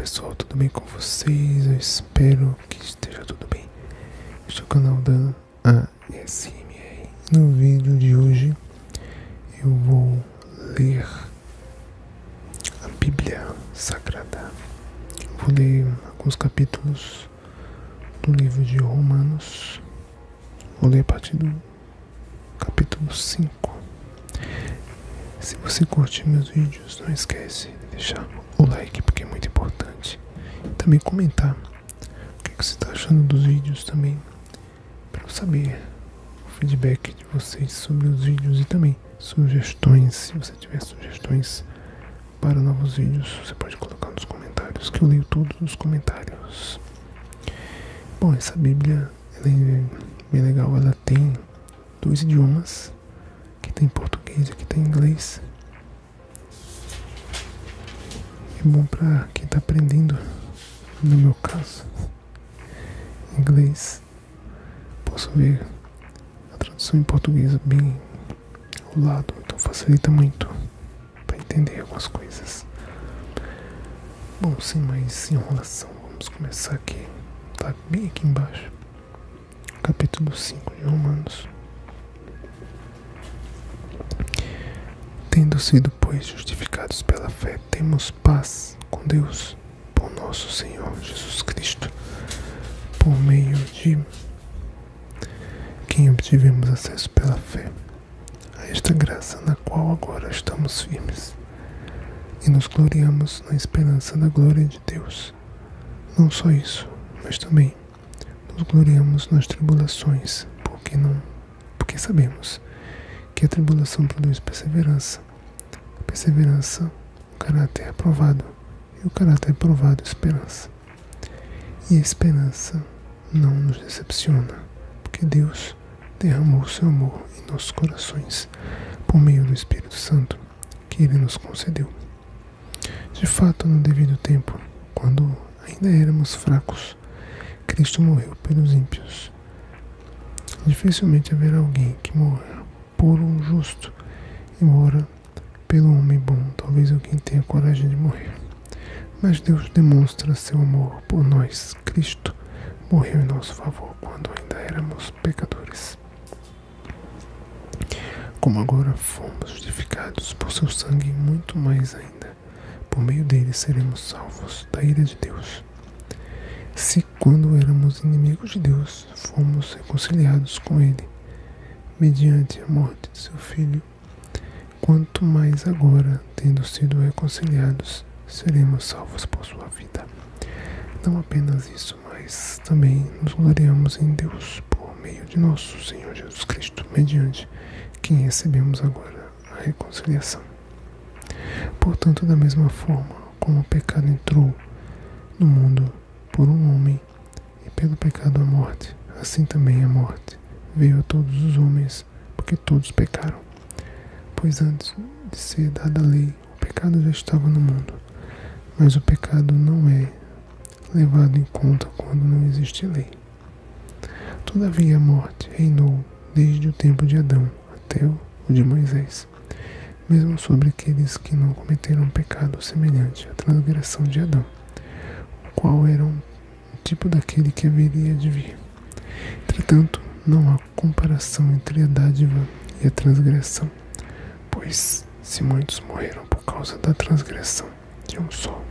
pessoal, tudo bem com vocês? Eu espero que esteja tudo bem. Este é o canal da ASMR. No vídeo de hoje eu vou ler a Bíblia Sagrada. Vou ler alguns capítulos do livro de Romanos. Vou ler a partir do capítulo 5. Se você curte meus vídeos, não esquece de deixar o like, porque é muito importante. E também comentar o que você está achando dos vídeos também, para eu saber o feedback de vocês sobre os vídeos e também sugestões. Se você tiver sugestões para novos vídeos, você pode colocar nos comentários, que eu leio todos os comentários. Bom, essa Bíblia ela é bem legal, ela tem 2 idiomas. Aqui tem português, aqui tem inglês. É bom para quem está aprendendo, no meu caso, inglês. Posso ver a tradução em português bem ao lado, então facilita muito para entender algumas coisas. Bom, sem mais enrolação, vamos começar aqui. Tá bem aqui embaixo, capítulo 5 de Romanos. Tendo sido, pois, justificados pela fé, temos paz com Deus, por nosso Senhor Jesus Cristo, por meio de quem obtivemos acesso pela fé a esta graça na qual agora estamos firmes e nos gloriamos na esperança da glória de Deus. Não só isso, mas também nos gloriamos nas tribulações, porque sabemos que a tribulação produz perseverança. A perseverança, o caráter aprovado. E o caráter aprovado, esperança. E a esperança não nos decepciona, porque Deus derramou o seu amor em nossos corações, por meio do Espírito Santo, que Ele nos concedeu. De fato, no devido tempo, quando ainda éramos fracos, Cristo morreu pelos ímpios. Dificilmente haverá alguém que morra por um justo, embora pelo homem bom talvez alguém tenha coragem de morrer. Mas Deus demonstra seu amor por nós. Cristo morreu em nosso favor quando ainda éramos pecadores. Como agora fomos justificados por seu sangue, muito mais ainda, por meio dele seremos salvos da ira de Deus. Se quando éramos inimigos de Deus, fomos reconciliados com ele, mediante a morte de seu Filho, quanto mais agora, tendo sido reconciliados, seremos salvos por sua vida. Não apenas isso, mas também nos gloriamos em Deus por meio de nosso Senhor Jesus Cristo, mediante quem recebemos agora a reconciliação. Portanto, da mesma forma como o pecado entrou no mundo por um homem, e pelo pecado a morte, assim também a morte veio a todos os homens, porque todos pecaram. Pois antes de ser dada a lei, o pecado já estava no mundo. Mas o pecado não é levado em conta quando não existe lei. Todavia a morte reinou desde o tempo de Adão até o de Moisés, mesmo sobre aqueles que não cometeram pecado semelhante à transgressão de Adão, o qual era um tipo daquele que haveria de vir. Entretanto, não há comparação entre a dádiva e a transgressão, pois se muitos morreram por causa da transgressão de um só,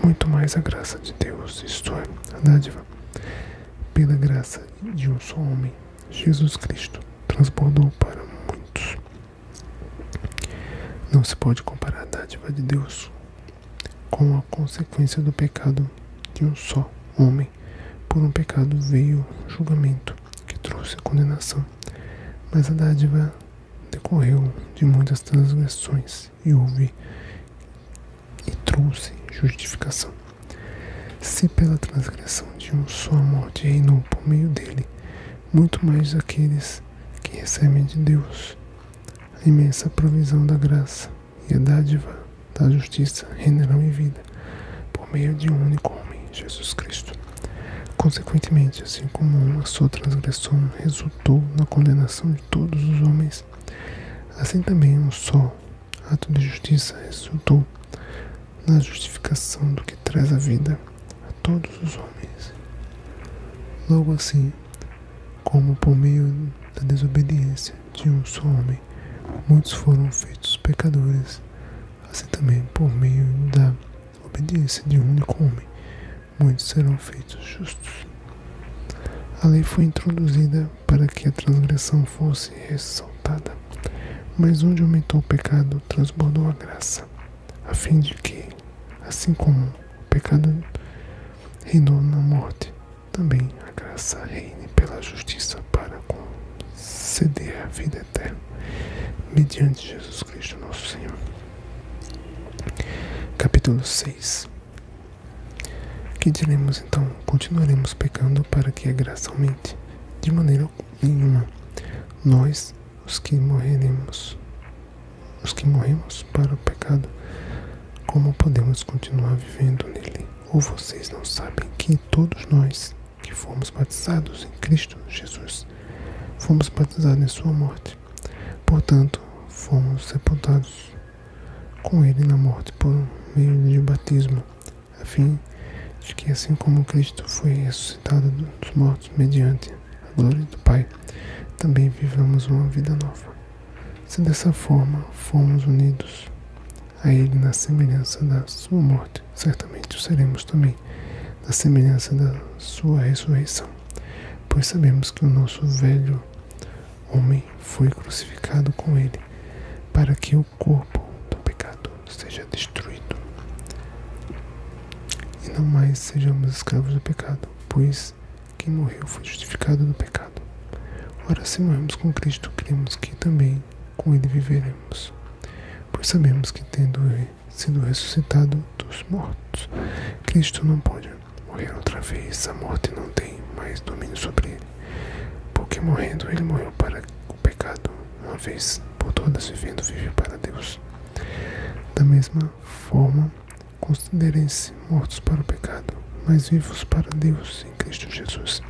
muito mais a graça de Deus, isto é, a dádiva, pela graça de um só homem, Jesus Cristo, transbordou para muitos. Não se pode comparar a dádiva de Deus com a consequência do pecado de um só homem. Por um pecado veio o julgamento, que trouxe a condenação, mas a dádiva decorreu de muitas transgressões e trouxe justificação. Se pela transgressão de um só a morte reinou por meio dele, muito mais aqueles que recebem de Deus a imensa provisão da graça e a dádiva da justiça reinarão em vida por meio de um único homem, Jesus Cristo. Consequentemente, assim como uma só transgressão resultou na condenação de todos os homens, assim também um só ato de justiça resultou na justificação do que traz a vida a todos os homens. Logo assim, como por meio da desobediência de um só homem, muitos foram feitos pecadores, assim também por meio da obediência de um único homem, muitos serão feitos justos. A lei foi introduzida para que a transgressão fosse ressaltada, mas onde aumentou o pecado, transbordou a graça, a fim de que, assim como o pecado reinou na morte, também a graça reine pela justiça para conceder a vida eterna, mediante Jesus Cristo nosso Senhor. Capítulo 6. Que diremos então? Continuaremos pecando para que a graça aumente? De maneira nenhuma. Nós, os que morremos para o pecado, como podemos continuar vivendo nele? Ou vocês não sabem que todos nós que fomos batizados em Cristo Jesus, fomos batizados em sua morte? Portanto, fomos sepultados com ele na morte por meio de batismo, a fim de que, assim como Cristo foi ressuscitado dos mortos mediante a glória do Pai, também vivamos uma vida nova. Se dessa forma fomos unidos a ele na semelhança da sua morte, certamente o seremos também na semelhança da sua ressurreição, pois sabemos que o nosso velho homem foi crucificado com ele, para que o corpo do pecado seja destruído e não mais sejamos escravos do pecado, pois quem morreu foi justificado do pecado. Ora, se morremos com Cristo, cremos que também com ele viveremos, pois sabemos que, tendo sido ressuscitado dos mortos, Cristo não pode morrer outra vez. A morte não tem mais domínio sobre ele, porque morrendo ele morreu para o pecado, uma vez por todas, vivendo vive para Deus. Da mesma forma, considerem-se mortos para o pecado, mas vivos para Deus em Cristo Jesus.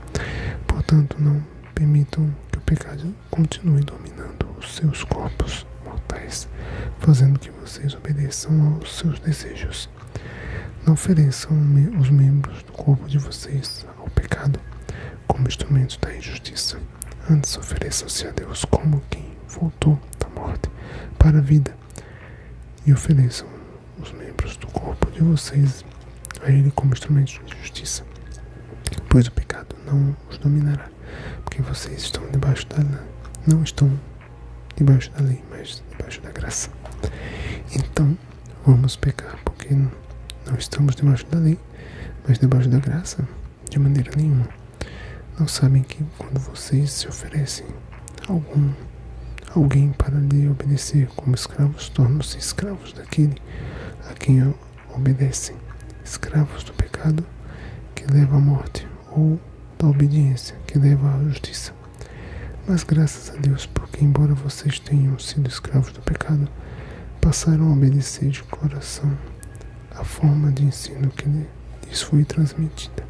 Portanto, não permitam que o pecado continue dominando os seus corpos mortais, fazendo que vocês obedeçam aos seus desejos. Não ofereçam os membros do corpo de vocês ao pecado como instrumentos da injustiça. Antes, ofereçam-se a Deus como quem voltou da morte para a vida, e ofereçam os membros do corpo de vocês a ele como instrumentos de justiça, pois o pecado não os dominará, porque vocês estão não estão debaixo da lei, mas debaixo da graça. Então, vamos pecar porque não estamos debaixo da lei, mas debaixo da graça? De maneira nenhuma. Não sabem que quando vocês se oferecem a alguém para lhe obedecer como escravos, tornam-se escravos daquele a quem obedecem, escravos do pecado que leva à morte, ou da obediência que leva à justiça. Mas graças a Deus, porque embora vocês tenham sido escravos do pecado, passaram a obedecer de coração a forma de ensino que lhes foi transmitida.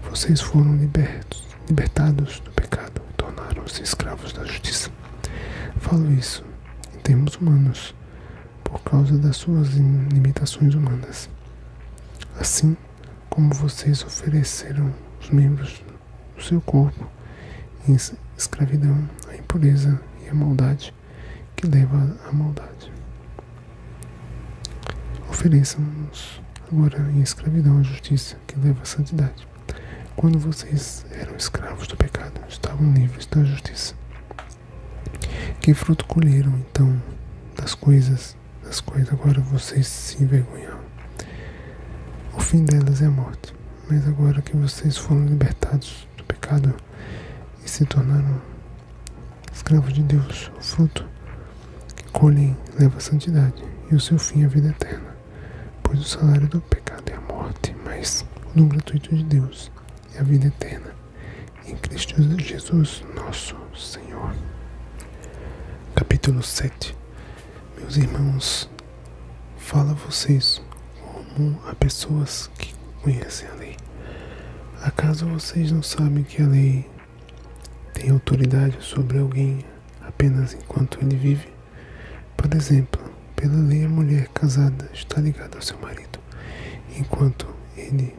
Vocês foram libertados do pecado e tornaram-se escravos da justiça. Falo isso em termos humanos, por causa das suas limitações humanas. Assim como vocês ofereceram os membros do seu corpo em escravidão, à impureza e à maldade que leva à maldade, ofereçam-nos agora em escravidão à justiça que leva à santidade. Quando vocês eram escravos do pecado, estavam livres da justiça. Que fruto colheram então das coisas das quais agora vocês se envergonham? O fim delas é a morte. Mas agora que vocês foram libertados do pecado e se tornaram escravos de Deus, o fruto que colhem leva à santidade e o seu fim é a vida eterna. Pois o salário do pecado é a morte, mas o dom gratuito de Deus é a vida eterna em Cristo Jesus, nosso Senhor. Capítulo 7. Meus irmãos, falo a vocês como a pessoas que conhecem a lei. Acaso vocês não sabem que a lei tem autoridade sobre alguém apenas enquanto ele vive? Por exemplo, pela lei, a mulher casada está ligada ao seu marido, enquanto ele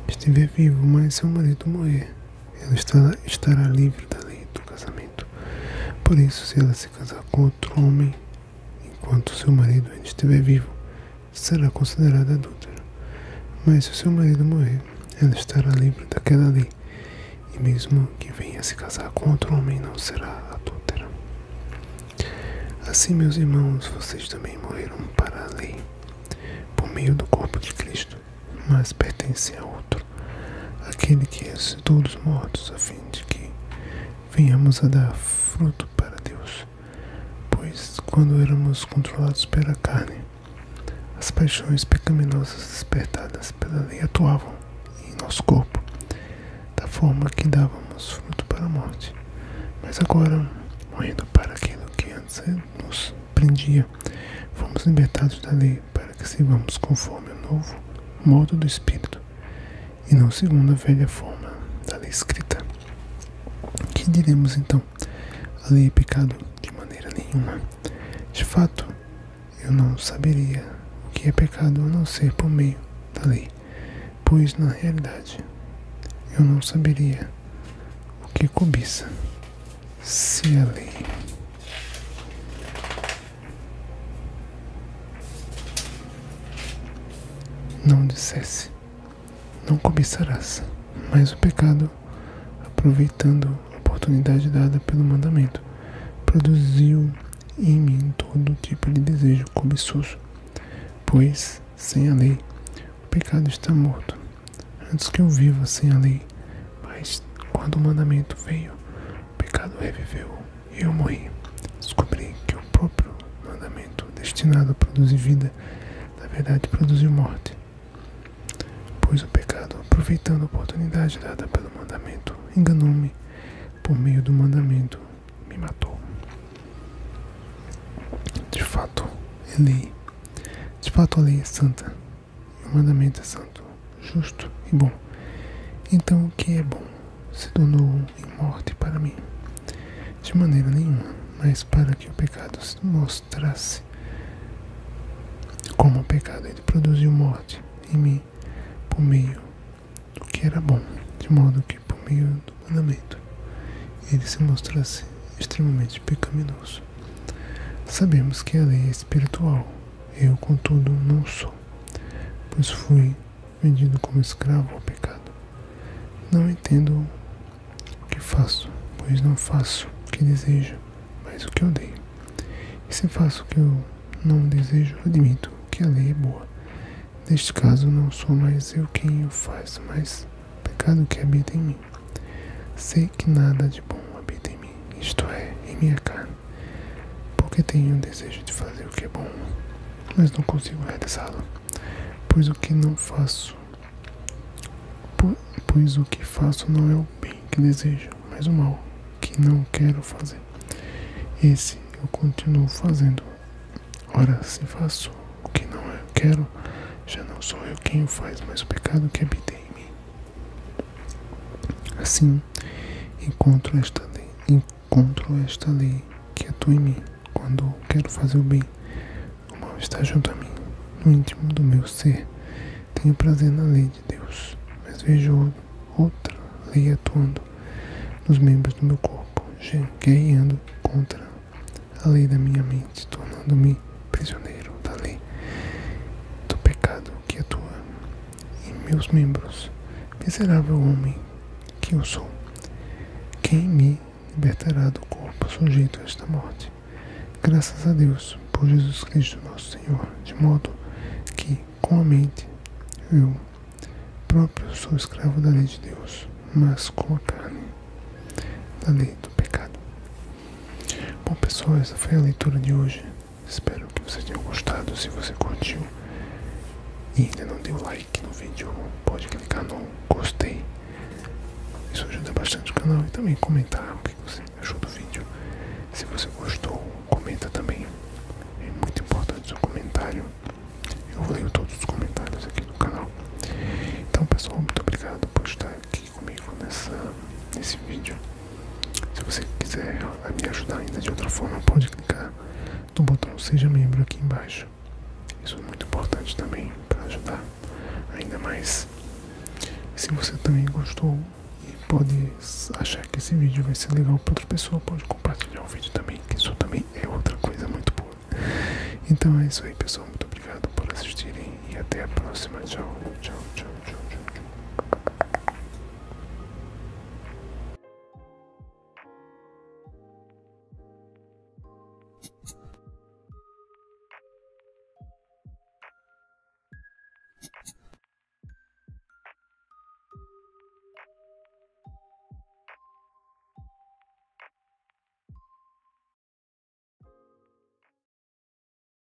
estiver vivo, mas seu marido morrer, ela estará livre da lei do casamento. Por isso, se ela se casar com outro homem, enquanto seu marido ainda estiver vivo, será considerada adúltera. Mas se o seu marido morrer, ela estará livre daquela lei, e mesmo que venha se casar com outro homem, não será adúltera. Assim, meus irmãos, vocês também morreram para a lei, por meio do corpo de Cristo, mas pertencem a outro, aquele que ressuscitou dos mortos, a fim de que venhamos a dar fruto para Deus. Pois, quando éramos controlados pela carne, as paixões pecaminosas despertadas pela lei atuavam em nosso corpo, da forma que dávamos fruto para a morte. Mas agora, morrendo para aquilo que antes nos prendia, fomos libertados da lei para que sirvamos conforme o novo modo do Espírito, e não segundo a velha forma da lei escrita. Que diremos então? A lei é pecado? De maneira nenhuma. De fato, eu não saberia o que é pecado a não ser por meio da lei, pois na realidade eu não saberia o que cobiça se a lei não dissesse: não cobiçarás. Mas o pecado, aproveitando a oportunidade dada pelo mandamento, produziu em mim todo tipo de desejo cobiçoso. Pois, sem a lei, o pecado está morto, antes que eu viva sem a lei. Mas, quando o mandamento veio, o pecado reviveu e eu morri. Descobri que o próprio mandamento, destinado a produzir vida, na verdade produziu morte. Pois o pecado, aproveitando a oportunidade dada pelo mandamento, enganou-me por meio do mandamento, me matou. De fato, a lei é santa, e o mandamento é santo, justo e bom. Então o que é bom se tornou em morte para mim? De maneira nenhuma, mas para que o pecado se mostrasse como o pecado, ele produziu morte em mim por meio do que era bom, de modo que por meio do mandamento ele se mostrasse extremamente pecaminoso. Sabemos que a lei é espiritual, eu contudo não sou, pois fui vendido como escravo ao pecado. Não entendo o que faço, pois não faço o que desejo, mas o que odeio. E se faço o que eu não desejo, admito que a lei é boa. Neste caso, não sou mais eu quem o faz, mas o pecado que habita em mim. Sei que nada de bom habita em mim, isto é, em minha carne, porque tenho o desejo de fazer o que é bom, mas não consigo realizá-lo. Pois o que faço não é o bem que desejo, mas o mal que não quero fazer. Esse eu continuo fazendo. Ora, se faço o que não eu quero, já não sou eu quem o faz, mas o pecado que habita em mim. Assim, encontro esta lei que atua em mim. Quando quero fazer o bem, o mal está junto a mim. No íntimo do meu ser, tenho prazer na lei de Deus, mas vejo outra lei atuando nos membros do meu corpo, guerreando contra a lei da minha mente, tornando-me prisioneiro da lei do pecado que atua em meus membros. Miserável homem que eu sou, quem me libertará do corpo sujeito a esta morte? Graças a Deus por Jesus Cristo nosso Senhor, de modo que com a mente eu próprio sou escravo da lei de Deus, mas com a carne da lei do pecado. Bom pessoal, essa foi a leitura de hoje. Espero que vocês tenham gostado. Se você curtiu e ainda não deu like no vídeo, pode clicar no gostei. Isso ajuda bastante o canal, e também comentar o que você achou do vídeo. Se você gostou, comenta também. É muito importante o seu comentário. Eu leio todos os comentários aqui do canal. Então pessoal, muito obrigado por estar aqui comigo nesse vídeo. Se você quiser me ajudar ainda de outra forma, pode clicar no botão Seja Membro aqui embaixo. Isso é muito importante também para ajudar ainda mais. Se você também gostou e pode achar que esse vídeo vai ser legal para outra pessoa, pode compartilhar o vídeo também, que isso também é outra coisa muito boa. Então é isso aí, pessoal. Muito obrigado por assistirem e até a próxima. Tchau, tchau, tchau, tchau, tchau. Tchau.